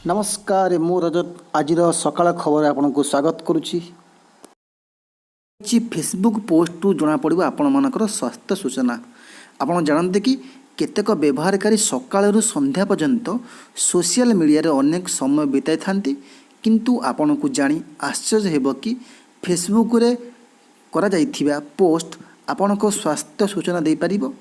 नमस्कार मु रजत आज सकाळ खबर आपको स्वागत करुच्ची। फेसबुक पोस्ट रु जना पड़ो आपण मानकर स्वास्थ्य सूचना। आपड़ जानते कि केतेक व्यवहारकारी सकाळु संध्या पर्यंत सोशल मीडिया रे अनेक समय बिताई थांती, किंतु आपण को जानी आश्चर्य हेबो कि फेसबुक रे करा जाइथिबा पोस्ट आपण को स्वास्थ्य सूचना दे परिबो।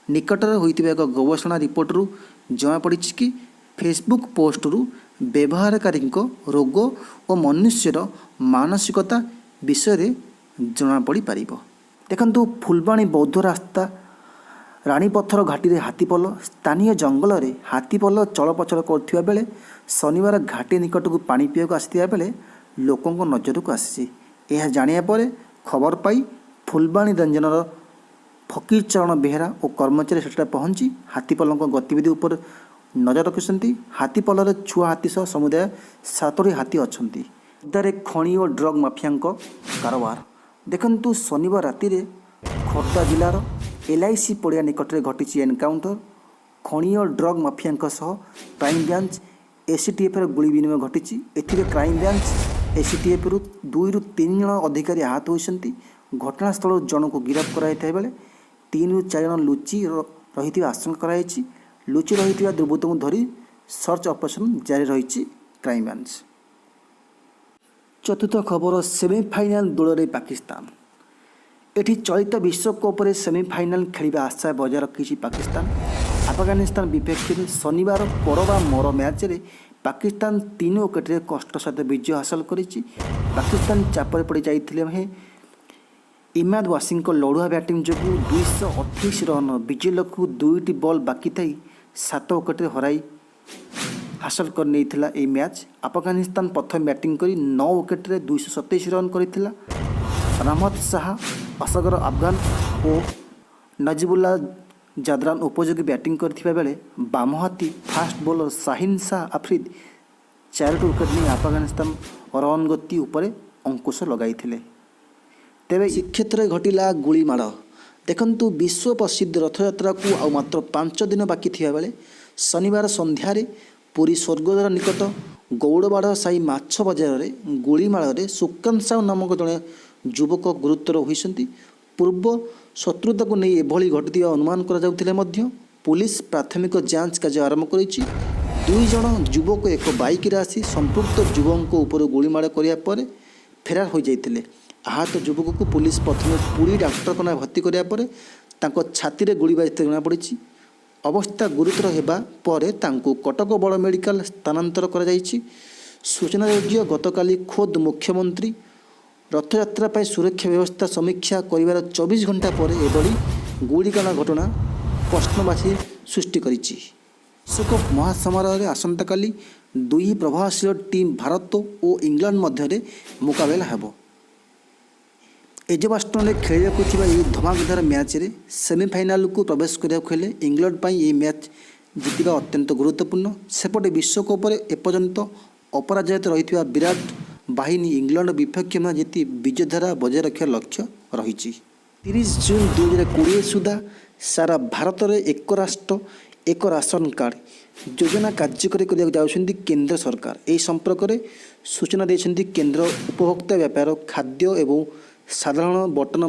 निकटर होइतिबा एक गवेषणा रिपोर्ट रु जना पड़ी कि फेसबुक पोस्ट रु व्यवहारकारी रोग और मनुष्यर मानसिकता विषय जना पड़ी पारिबो। देखंतु फुलबाणी बौद्ध रास्ता रानीपथर घाटी रे हाथीपल स्थानीय जंगल रे हाथीपल चलप्रचल करथिबा बेले शनिवार घाटी निकट को पानी पीवाक आसिथिबा बेले लोकंक नजर को आसी। यह जानिया परे खबर पाई फुलबाणी रंजनर फकीर चरण बेहरा और कर्मचारी सेठा पहुंची हाथीपलक गतिविधि उपर नजर रखिछन्ती। हाथीपलर छुआ हाथी सह समुदाय 7टी हाथी अछन्ती। उद्धारे खणी और ड्रग माफियांक कारोबार। देखंतु शनिवार राति रे खोर्धा जिलार LIC पड़िया निकट में घटी एनकाउंटर। खणी और ड्रग माफियांक सह क्राइम ब्रांच ACTF गुली विनिमय घटी। एथिरे क्राइम ब्रांच ACTF रु 2 ରୁ 3 जन अधिकारी आहत होइछन्ती। घटनास्थल जन को गिरफ्त कराइथा बेले 3 ରୁ 4 जन लुचि रहिथिबा आशंका कराइछि। लुचि रहिथिबा दुर्बृत्त को धरी सर्च ऑपरेशन जारी रही क्राइम ब्रांच। चतुर्थ खबर सेमीफाइनाल दौड़ रे पाकिस्तान। एठी चलित विश्वकप रे सेमीफाइनाल खेलिबा आशा बजाय रखी पाकिस्तान। अफगानिस्तान विपक्ष में शनिवार परवा मर मैच रे पाकिस्तान 3 विकेट रे कष्ट सहित विजय हासिल करिछि। पाकिस्तान चापर पड़ जाइथिले हे इमाद वासिम को लड़ुआ बैटिंग जो 228 रन विजय को 2टी बॉल बाकी थी 7 विकेट हराई हासिल कर नहीं ए मैच। अफगानिस्तान प्रथम बैटिंग करी 9 विकेट रे 227 रन करिथिला। रहमत शाह असगर अफगान और नजीबुल्ला जादरान उपयोगी बैटिंग करथिबा बेले बामहाती fast bowler Shaheen Shah Afridi 4 wicket नहीं अफगानिस्तान रन गति उपरे अंकुश लगाइथिले। तेरे श्रीक्षेत्र घटिला गुलीमाड़। देखंतु विश्व प्रसिद्ध रथयात्रा को आ मात्र 5 दिन बाकी थिया बेले शनिवार संध्यारे पुरी स्वर्गद्वार निकट गौड़बाड़ साई माछ बजार में गुलीमाड़ सुकांत साहू नामक जड़े युवक गुरुतर होइसंती। पूर्व शत्रुता को नहीं एभली घटिया अनुमान करा जाउथिले मध्य पुलिस प्राथमिक जांच कार्य आरंभ करिछि। 2 जन युवक एक बाइक रे आसी संपुक्त युवक ऊपर गुलीमाड़ करिया परे फेरार हो जाइथिले। आहत युवक को पुलिस प्रथम पुरी डाक्तरखाना भर्ती कराया पर तांको छाती रे गुली बाजी जना पड़ी। अवस्था गुरुतर हेबा परे तांको कटक बड़ मेडिकल स्थानांतर करा जाइछि। सूचना योग्य गतकाली खोद मुख्यमंत्री रथयात्रा पर सुरक्षा व्यवस्था समीक्षा करिवार 24 घंटा पर एभली गुलिकांड घटना प्रश्नवाची सृष्टि करिछि। विश्वकप महासमारोह आसंता काली 2 प्रभावशील टीम भारत और इंग्लैंड मध्य मुकाबला हेबो। एजबास्टन खेल धमाकेदार मैच रे सेमीफाइनाल को प्रवेश करने इंग्लैंड ये मैच जितवा अत्यंत गुरुत्वपूर्ण। सेपटे विश्वकप एपर्यंत अपराजित रही विराट बाहिनी इंग्लैंड विपक्ष में जीति विजयधारा बजाय रखा लक्ष्य रही। 30 जून 2020 सुधा सारा भारत में एक राष्ट्र एक राशन कार्ड योजना कार्यकारी करने केंद्र सरकार। यह संपर्क में सूचना देते केंद्र उपभोक्ता व्यापार खाद्य एवं साधारण बंटन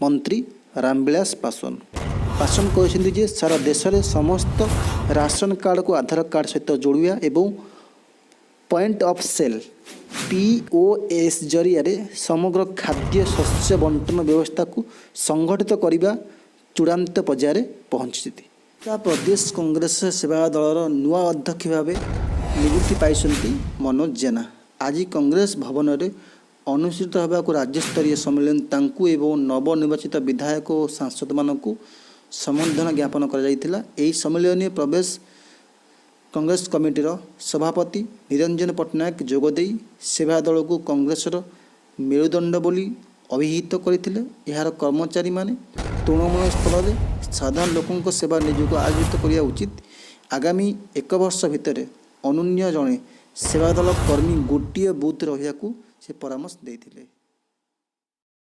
मंत्री रामविलास पासवान कहते सारा देश में समस्त राशन कार्ड को आधार कार्ड सहित जोड़िया एवं पॉइंट ऑफ सेल POS जरिया समग्र खाद्य शस्य बंटन व्यवस्था को संगठित करने चूड़ांत पर्यायर पहुंची। प्रदेश कांग्रेस सेवा दलर नुआ अध्यक्ष भाव नियुक्ति पाई मनोज जेना। आज कांग्रेस भवन में अनुष्ठित होगा राज्यस्तरीय सम्मेलन तांकु एवं नवनिर्वाचित विधायक और सांसद मानक संबर्धना ज्ञापन कर सम्मेलन में प्रवेश कांग्रेस कमिटीर सभापति निरंजन पट्टनायक जोगदे सेवा दल को कांग्रेसर मेरुदंड बोली अभिहित करते। यार कर्मचारी माने तृणमूल स्तर में साधारण लोकों सेवा निजोग आयोजित करने उचित। आगामी 1 वर्ष भितर अनन्य जड़े सेवा दल कर्मी गोटे बुथ रहा से परामर्श देते।